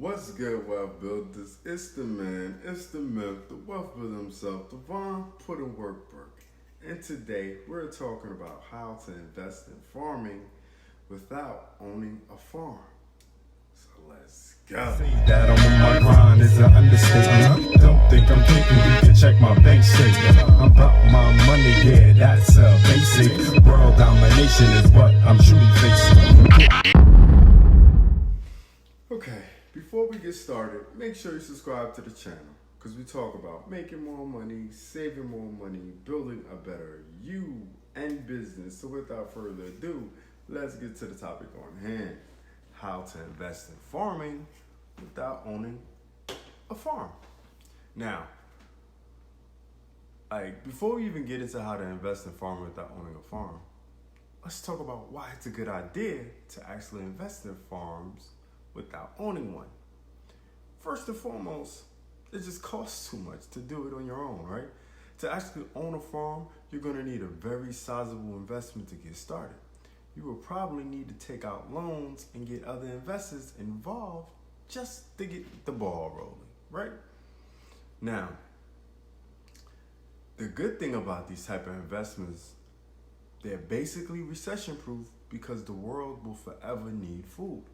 What's good, wealth builders? It's the man, it's the myth, the wealth builder himself, Devon, put in work. And today we're talking about how to invest in farming without owning a farm. So let's go. Say that I'm on my grind is an understatement. Don't think I'm thinking you can check my bank statement. I'm about my money, yeah, that's a basic. World domination is what I'm truly facing. Okay, before we get started, make sure you subscribe to the channel because we talk about making more money, saving more money, building a better you and business. So without further ado, let's get to the topic on hand. How to invest in farming without owning a farm. Now, before we even get into how to invest in farming without owning a farm, let's talk about why it's a good idea to actually invest in farms without owning one. First and foremost, it just costs too much to do it on your own, right? To actually own a farm, you're gonna need a very sizable investment to get started. You will probably need to take out loans and get other investors involved just to get the ball rolling, right? Now, the good thing about these type of investments, they're basically recession-proof because the world will forever need food.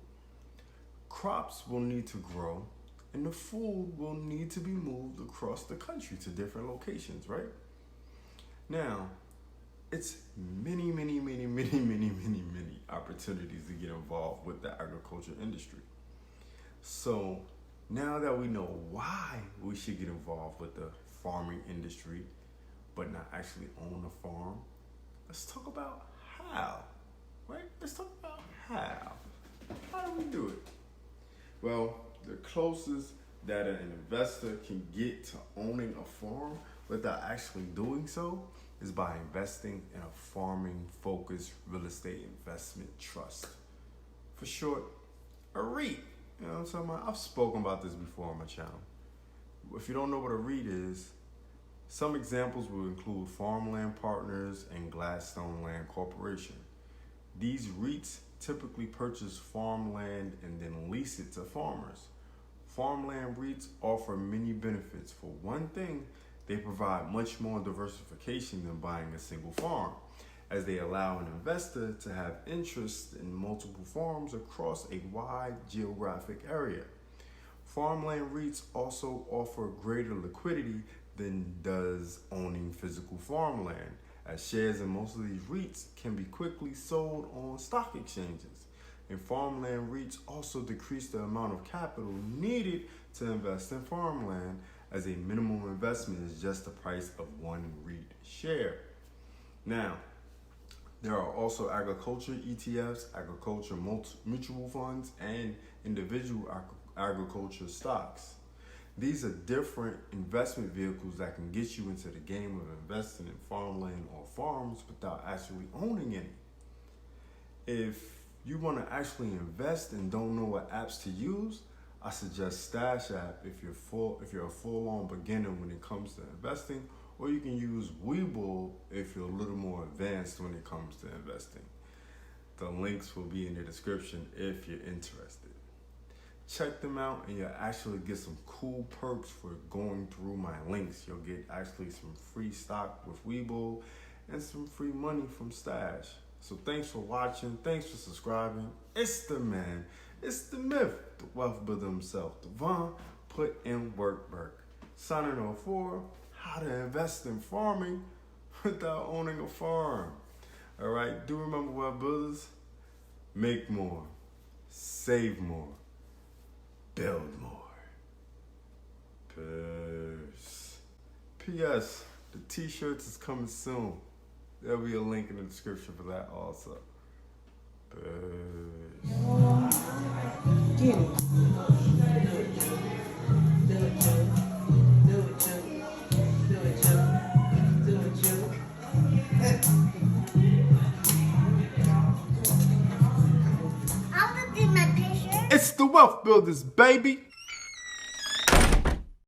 Crops will need to grow, and the food will need to be moved across the country to different locations, right? Now, it's many opportunities to get involved with the agriculture industry. So now that we know why we should get involved with the farming industry, but not actually own a farm, let's talk about how, right? Let's talk about how. How do we do it? Well, the closest that an investor can get to owning a farm without actually doing so is by investing in a farming-focused real estate investment trust. For short, a REIT. You know what I'm talking about? I've spoken about this before on my channel. If you don't know what a REIT is, some examples will include Farmland Partners and Gladstone Land Corporation. These REITs typically purchase farmland and then lease it to farmers. Farmland REITs offer many benefits. For one thing, they provide much more diversification than buying a single farm, as they allow an investor to have interest in multiple farms across a wide geographic area. Farmland REITs also offer greater liquidity than does owning physical farmland, as shares in most of these REITs can be quickly sold on stock exchanges. And farmland REITs also decrease the amount of capital needed to invest in farmland, as a minimum investment is just the price of one REIT share. Now, there are also agriculture ETFs, agriculture mutual funds, and individual agriculture stocks. These are different investment vehicles that can get you into the game of investing in farmland or farms without actually owning any. If you want to actually invest and don't know what apps to use, I suggest Stash app if you're a full-on beginner when it comes to investing, or you can use Webull if you're a little more advanced when it comes to investing. The links will be in the description if you're interested. Check them out and you'll actually get some cool perks for going through my links. You'll get actually some free stock with Webull and some free money from Stash. So thanks for watching, thanks for subscribing. It's the man, it's the myth, the wealth builder himself, Devon, put in work. Signing off for how to invest in farming without owning a farm. All right, do remember, wealth builders, make more, save more, build more. Peace. P.S. The t-shirts is coming soon. There'll be a link in the description for that also. Peace. Get it. It's the Wealth Builders, baby.